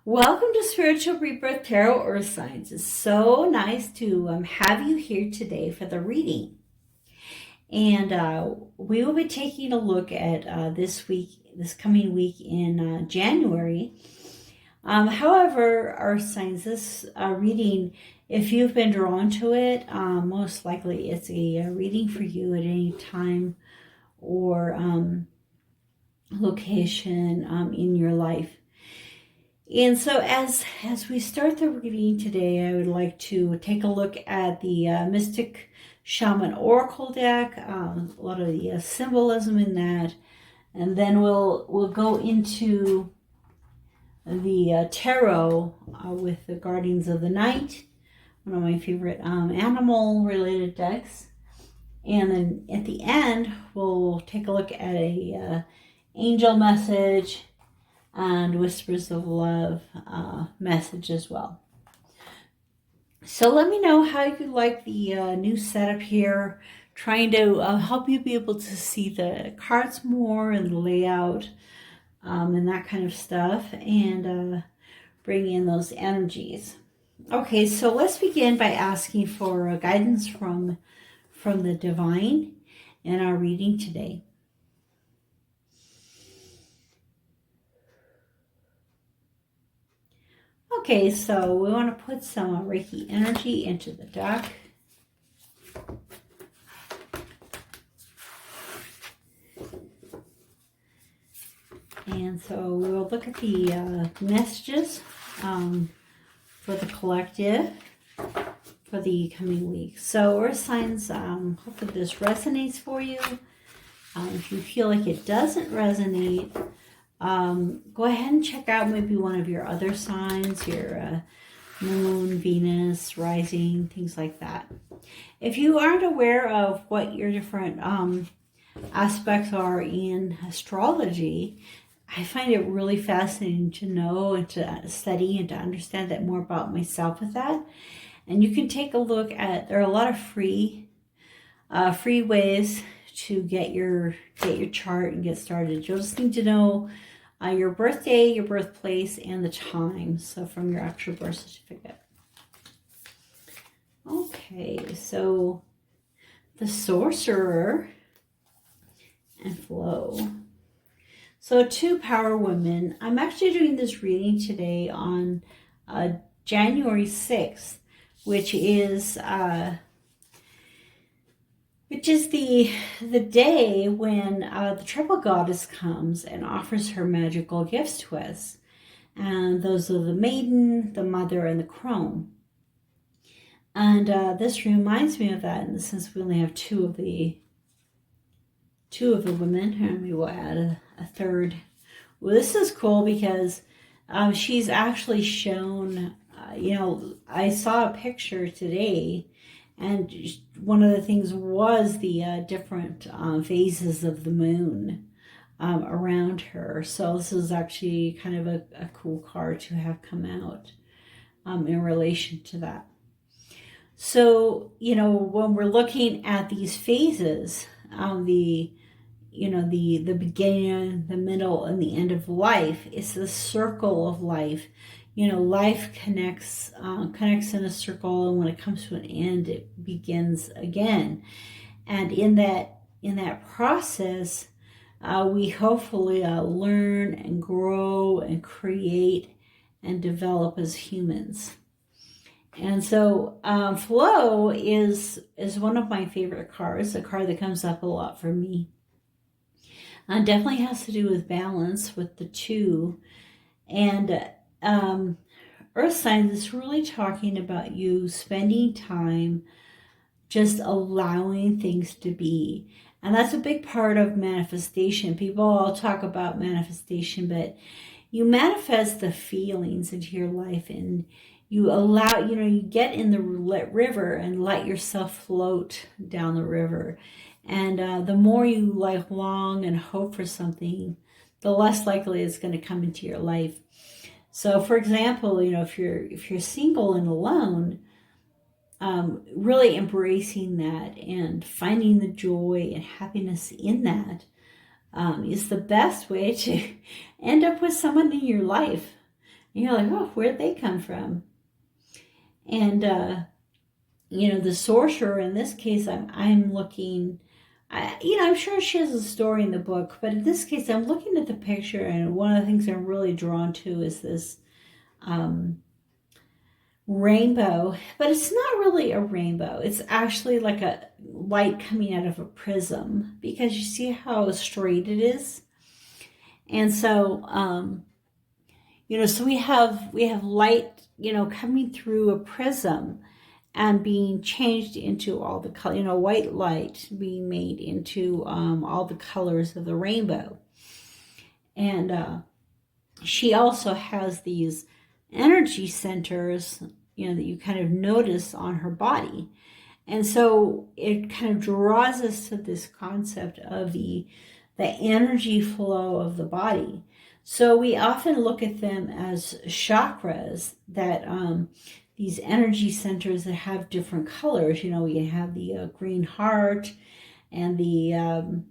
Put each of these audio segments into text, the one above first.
Welcome to Spiritual Rebirth Tarot Earth Signs. It's so nice to have you here today for the reading. And we will be taking a look at this coming week in January. However, Earth Signs, this reading, if you've been drawn to it, most likely it's a reading for you at any time or location in your life. And so as we start the reading today, I would like to take a look at the Mystic Shaman Oracle deck, a lot of the symbolism in that, and then we'll go into the tarot with the Guardians of the Night, one of my favorite animal-related decks. And then at the end, we'll take a look at a angel message and Whispers of Love message as well. So let me know how you like the new setup here, trying to help you be able to see the cards more and the layout and that kind of stuff, and bring in those energies. Okay, so let's begin by asking for guidance from the divine in our reading today. Okay, so we want to put some Reiki energy into the deck. And so we'll look at the messages for the collective for the coming week. So Earth Signs, hopefully this resonates for you. If you feel like it doesn't resonate, go ahead and check out maybe one of your other signs, your moon, Venus, rising, things like that. If you aren't aware of what your different aspects are in astrology, I find it really fascinating to know and to study and to understand that more about myself with that. And you can take a look at, there are a lot of free ways to get your chart and get started. You'll just need to know your birthday, your birthplace, and the time. So from your actual birth certificate. Okay, so the Sorcerer and Flow. So two power women. I'm actually doing this reading today on January 6th, which is the day when the Triple Goddess comes and offers her magical gifts to us. And those are the Maiden, the Mother, and the Crone. And this reminds me of that in the sense we only have two of the women. And we will add a third. Well, this is cool because she's actually shown, I saw a picture today, and one of the things was the different phases of the moon around her. So this is actually kind of a cool card to have come out in relation to that. So, when we're looking at these phases, the beginning, the middle, and the end of life, it's the circle of life. Life connects in a circle, and when it comes to an end, it begins again. And in that process, we hopefully learn and grow and create and develop as humans. And so Flow is one of my favorite cards, a card that comes up a lot for me. Definitely has to do with balance with the two. And Earth Signs is really talking about you spending time just allowing things to be. And that's a big part of manifestation. People all talk about manifestation, but you manifest the feelings into your life, and you allow, you get in the river and let yourself float down the river. And the more you long and hope for something, the less likely it's going to come into your life. So, for example, if you're single and alone, really embracing that and finding the joy and happiness in that is the best way to end up with someone in your life. And you're like, oh, where'd they come from? And, the sorcerer, in this case, I'm looking, I'm sure she has a story in the book, but in this case, I'm looking at the picture, and one of the things I'm really drawn to is this rainbow, but it's not really a rainbow. It's actually like a light coming out of a prism, because you see how straight it is. And so, so we have light, coming through a prism and being changed into all the color, white light being made into all the colors of the rainbow. And she also has these energy centers, that you kind of notice on her body. And so it kind of draws us to this concept of the energy flow of the body. So we often look at them as chakras, that these energy centers that have different colors. We have the green heart and the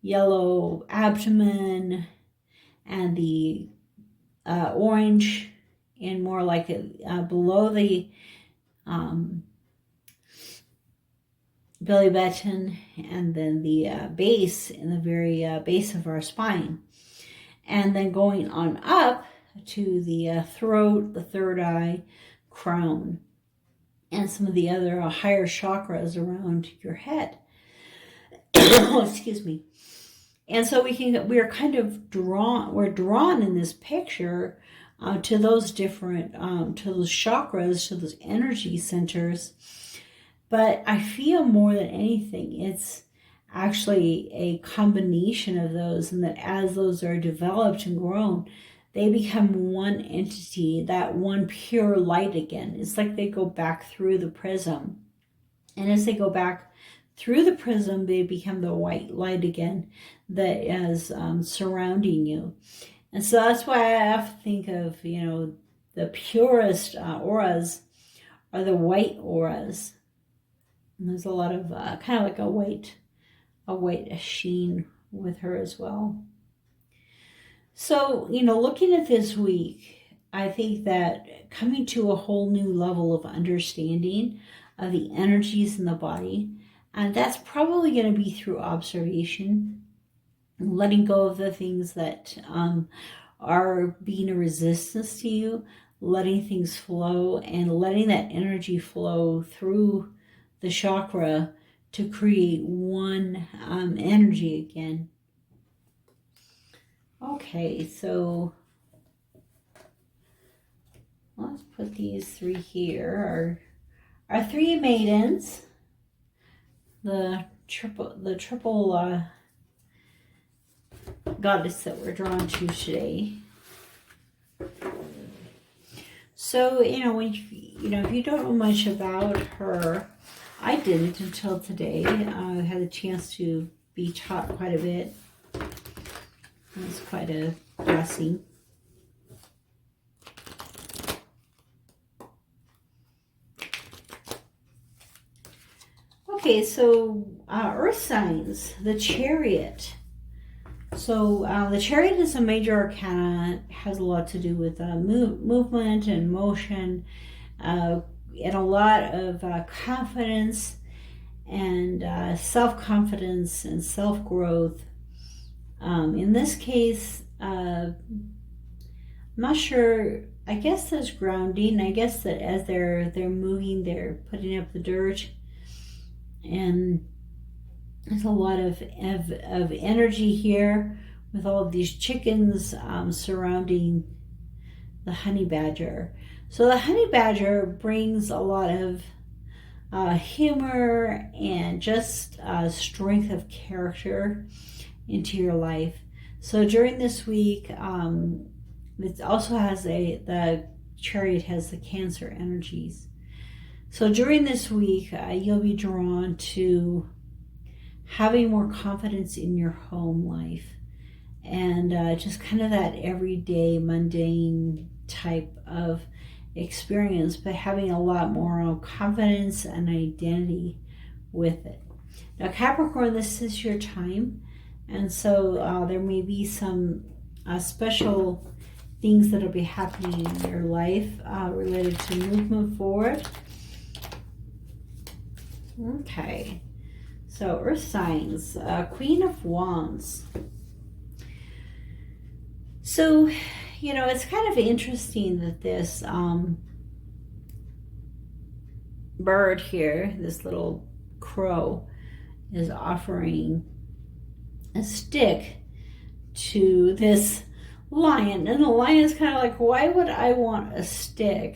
yellow abdomen and the orange, and more like below the belly button, and then the base, in the very base of our spine. And then going on up to the throat, the third eye, crown, and some of the other higher chakras around your head. Excuse me. And so we're kind of drawn in this picture to those different, to those chakras, to those energy centers. But I feel more than anything, it's actually a combination of those, and that as those are developed and grown, they become one entity, that one pure light again. It's like they go back through the prism. And as they go back through the prism, they become the white light again that is surrounding you. And so that's why I often think of, the purest auras are the white auras. And there's a lot of kind of like a white sheen with her as well. So, looking at this week, I think that coming to a whole new level of understanding of the energies in the body, and that's probably going to be through observation, letting go of the things that are being a resistance to you, letting things flow, and letting that energy flow through the chakra to create one energy again. Okay, so let's put these three here. Our three maidens, the triple goddess that we're drawn to today. So, if you don't know much about her, I didn't until today. I had a chance to be taught quite a bit. It was quite a blessing. Okay, so earth signs, the Chariot. So the Chariot is a major arcana. It has a lot to do with movement and motion, and a lot of confidence and self-confidence and self-growth. In this case, I'm not sure. I guess there's grounding. I guess that as they're moving, they're putting up the dirt, and there's a lot of energy here with all of these chickens surrounding the honey badger. So the honey badger brings a lot of humor and just strength of character into your life. So during this week, it also has the Chariot has the Cancer energies. So during this week, you'll be drawn to having more confidence in your home life, and just kind of that everyday mundane type of experience, but having a lot more confidence and identity with it. Now Capricorn, this is your time, and so there may be some special things that'll be happening in your life related to movement forward. Okay, so Earth signs, Queen of Wands. So, you know, it's kind of interesting that this bird here, this little crow, is offering a stick to this lion. And the lion is kind of like, why would I want a stick?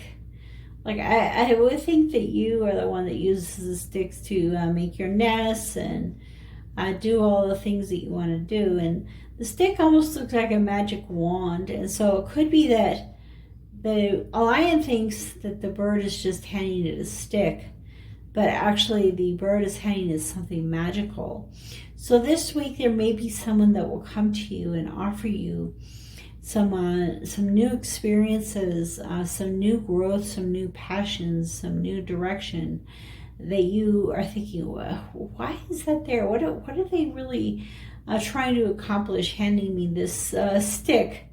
Like, I would think that you are the one that uses the sticks to make your nests and do all the things that you want to do. And the stick almost looks like a magic wand. And so it could be that the lion thinks that the bird is just handing it a stick, but actually the bird is handing it something magical. So this week there may be someone that will come to you and offer you some new experiences, some new growth, some new passions, some new direction that you are thinking, well, why is that there? What are they really trying to accomplish handing me this stick?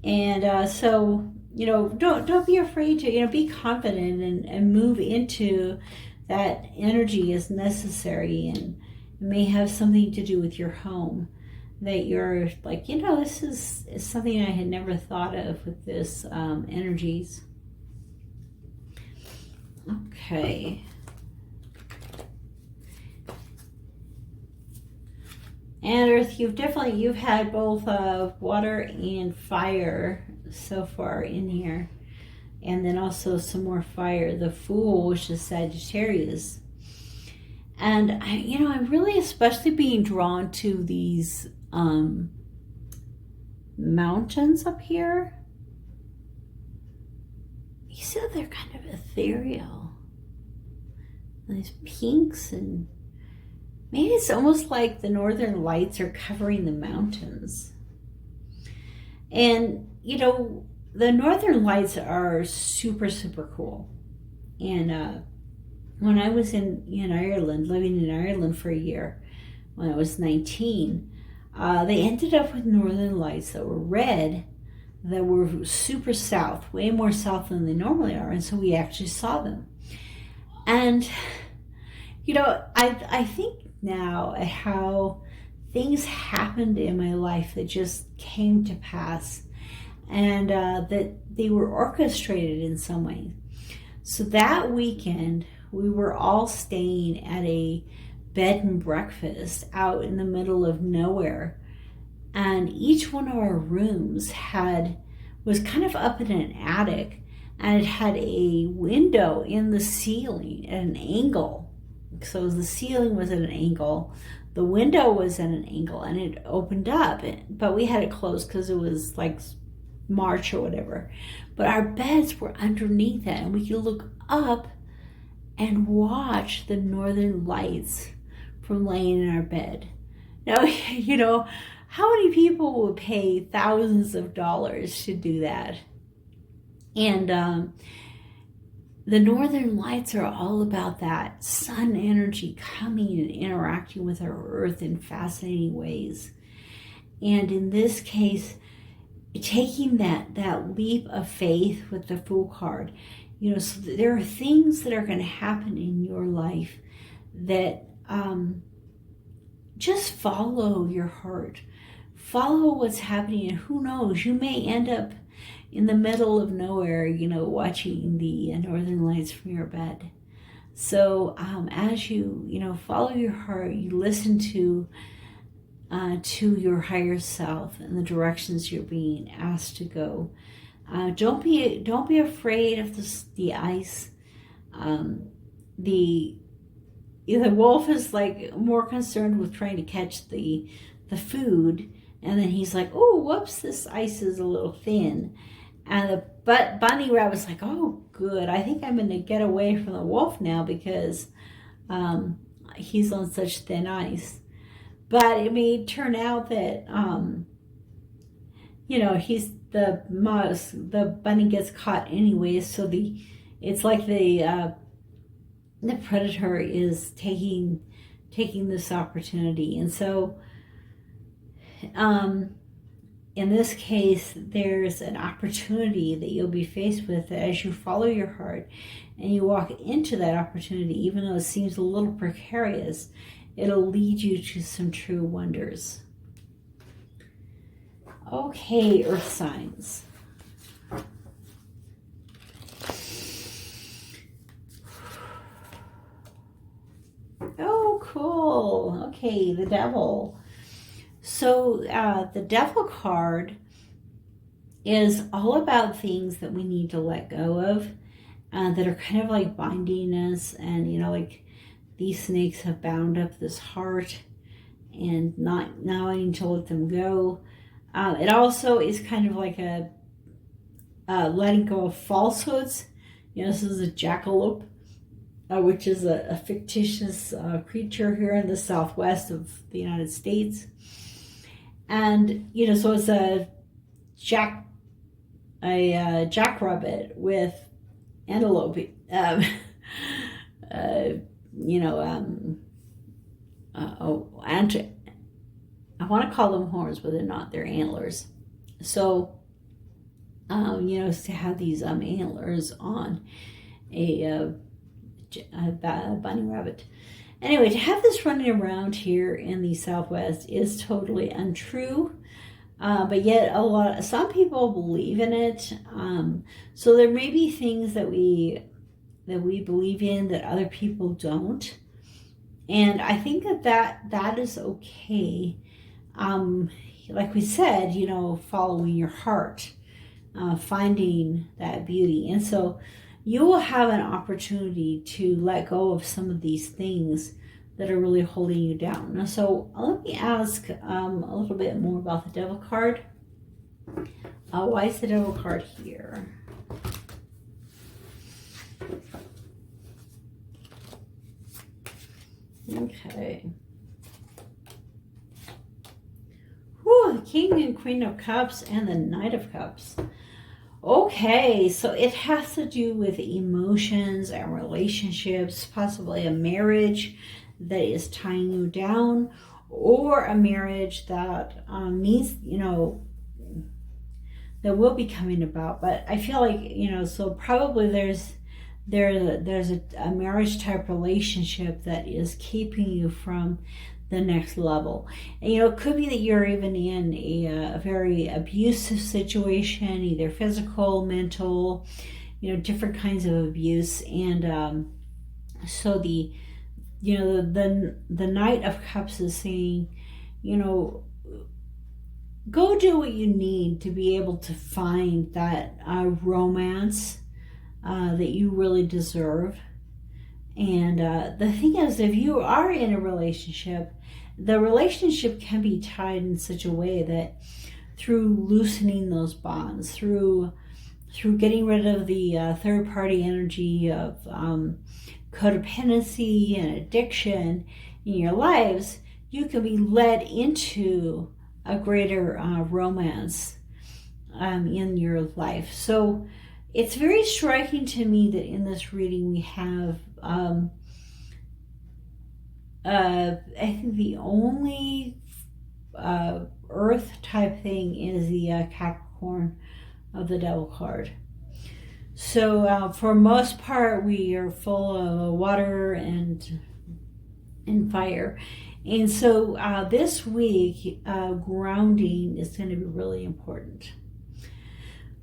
And so, you know, don't be afraid to, you know, be confident and move into that energy as necessary. And it may have something to do with your home, that you're like, you know, this is something I had never thought of with this energies. Okay. And Earth, you've had both water and fire so far in here. And then also some more fire. The Fool, which is Sagittarius. And I'm really especially being drawn to these mountains up here. You see that they're kind of ethereal. And these pinks, and maybe it's almost like the northern lights are covering the mountains. And, you know, the northern lights are super, super cool. And when I was in Ireland, living in Ireland for a year, when I was 19, they ended up with northern lights that were red, that were super south, way more south than they normally are. And so we actually saw them. And, you know, I think now at how things happened in my life that just came to pass, and that they were orchestrated in some way. So that weekend, we were all staying at a bed and breakfast out in the middle of nowhere. And each one of our rooms was kind of up in an attic, and it had a window in the ceiling at an angle. So the ceiling was at an angle, the window was at an angle, and it opened up. But we had it closed because it was like March or whatever. But our beds were underneath it, and we could look up and watch the northern lights from laying in our bed. Now, you know, how many people would pay thousands of dollars to do that? And the northern lights are all about that sun energy coming and interacting with our earth in fascinating ways. And in this case, taking that leap of faith with the Fool card, you know, so there are things that are going to happen in your life that just follow your heart, follow what's happening, and who knows, you may end up in the middle of nowhere, you know, watching the northern lights from your bed. So as you follow your heart, you listen to your higher self and the directions you're being asked to go. Don't be afraid of the ice. The wolf is like more concerned with trying to catch the food, and then he's like, oh, whoops, this ice is a little thin. And the bunny rabbit's like, oh, good, I think I'm going to get away from the wolf now because he's on such thin ice. But it may turn out that, the bunny gets caught anyway, so it's like the predator is taking this opportunity. And so in this case, there's an opportunity that you'll be faced with as you follow your heart and you walk into that opportunity, even though it seems a little precarious, it'll lead you to some true wonders. Okay, earth signs. Oh, cool. Okay, the devil. So the devil card is all about things that we need to let go of, that are kind of like binding us. And, like these snakes have bound up this heart and not wanting to let them go. It also is kind of like a letting go of falsehoods. This is a jackalope, which is a fictitious creature here in the southwest of the United States. And, so it's a jackrabbit with antelope, and I want to call them horns, but they're not, they're antlers. So, to have these antlers on a bunny rabbit. Anyway, to have this running around here in the Southwest is totally untrue, but yet some people believe in it. So there may be things that we believe in that other people don't, and I think that is okay. Like we said, following your heart, finding that beauty, and so you will have an opportunity to let go of some of these things that are really holding you down. Now, so let me ask a little bit more about the devil card. Why is the devil card here? Okay. Whew, the King and Queen of Cups and the Knight of Cups. Okay, so it has to do with emotions and relationships, possibly a marriage that is tying you down, or a marriage that means, that will be coming about. But I feel like, so probably there's a marriage type relationship that is keeping you from the next level. And, it could be that you're even in a very abusive situation, either physical, mental, different kinds of abuse. And so the Knight of Cups is saying, go do what you need to be able to find that romance that you really deserve. And the thing is, if you are in a relationship, the relationship can be tied in such a way that through loosening those bonds, through getting rid of the third party energy of codependency and addiction in your lives, you can be led into a greater romance in your life. So it's very striking to me that in this reading we have I think the only earth type thing is the Capricorn of the devil card. So for most part we are full of water and fire. And so this week grounding is going to be really important.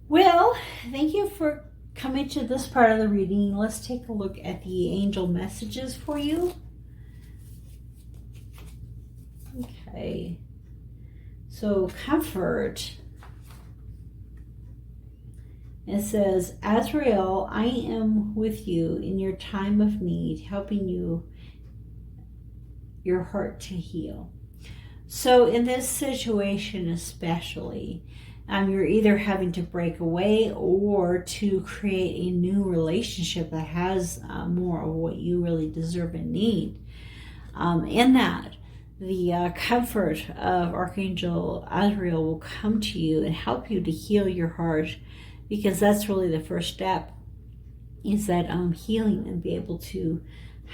Well, thank you for coming to this part of the reading. Let's take a look at the angel messages for you. Okay, so comfort. It says, Azrael, I am with you in your time of need, helping your heart to heal. So in this situation especially, you're either having to break away or to create a new relationship that has more of what you really deserve and need. In that, the comfort of Archangel Azrael will come to you and help you to heal your heart, because that's really the first step, is that healing, and be able to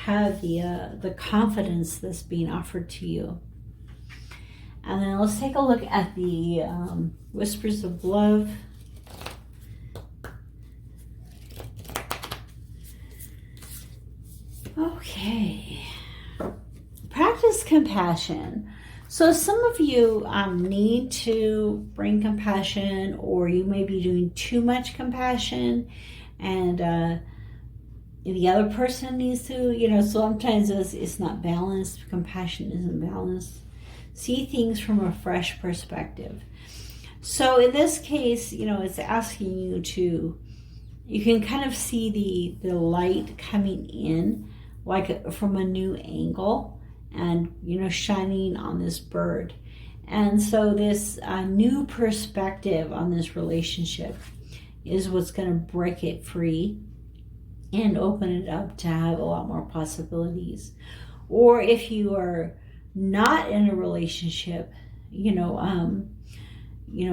have the confidence that's being offered to you. And then let's take a look at the Whispers of Love. Okay. Practice compassion. So some of you need to bring compassion, or you may be doing too much compassion, and the other person needs to, sometimes it's not balanced. Compassion isn't balanced. See things from a fresh perspective. So in this case, it's asking you to, you can kind of see the light coming in like from a new angle, and shining on this bird. And so this new perspective on this relationship is what's going to break it free and open it up to have a lot more possibilities. Or if you are not in a relationship,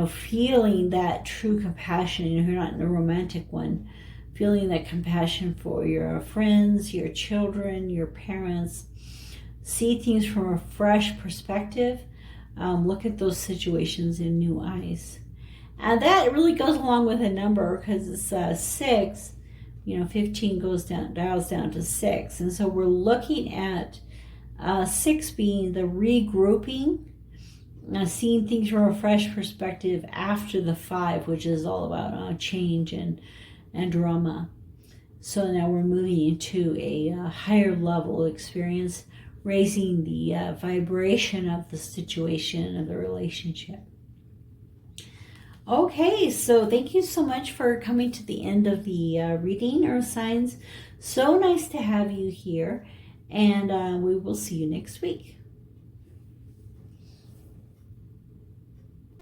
feeling that true compassion, if you're not in a romantic one, feeling that compassion for your friends, your children, your parents, see things from a fresh perspective, look at those situations in new eyes. And that really goes along with a number, because it's 6, 15 dials down to 6. And so we're looking at 6 being the regrouping, seeing things from a fresh perspective after the 5, which is all about change and drama. So now we're moving into a higher level experience, raising the vibration of the situation, of the relationship. Okay, so thank you so much for coming to the end of the reading, Earth Signs. So nice to have you here, and we will see you next week.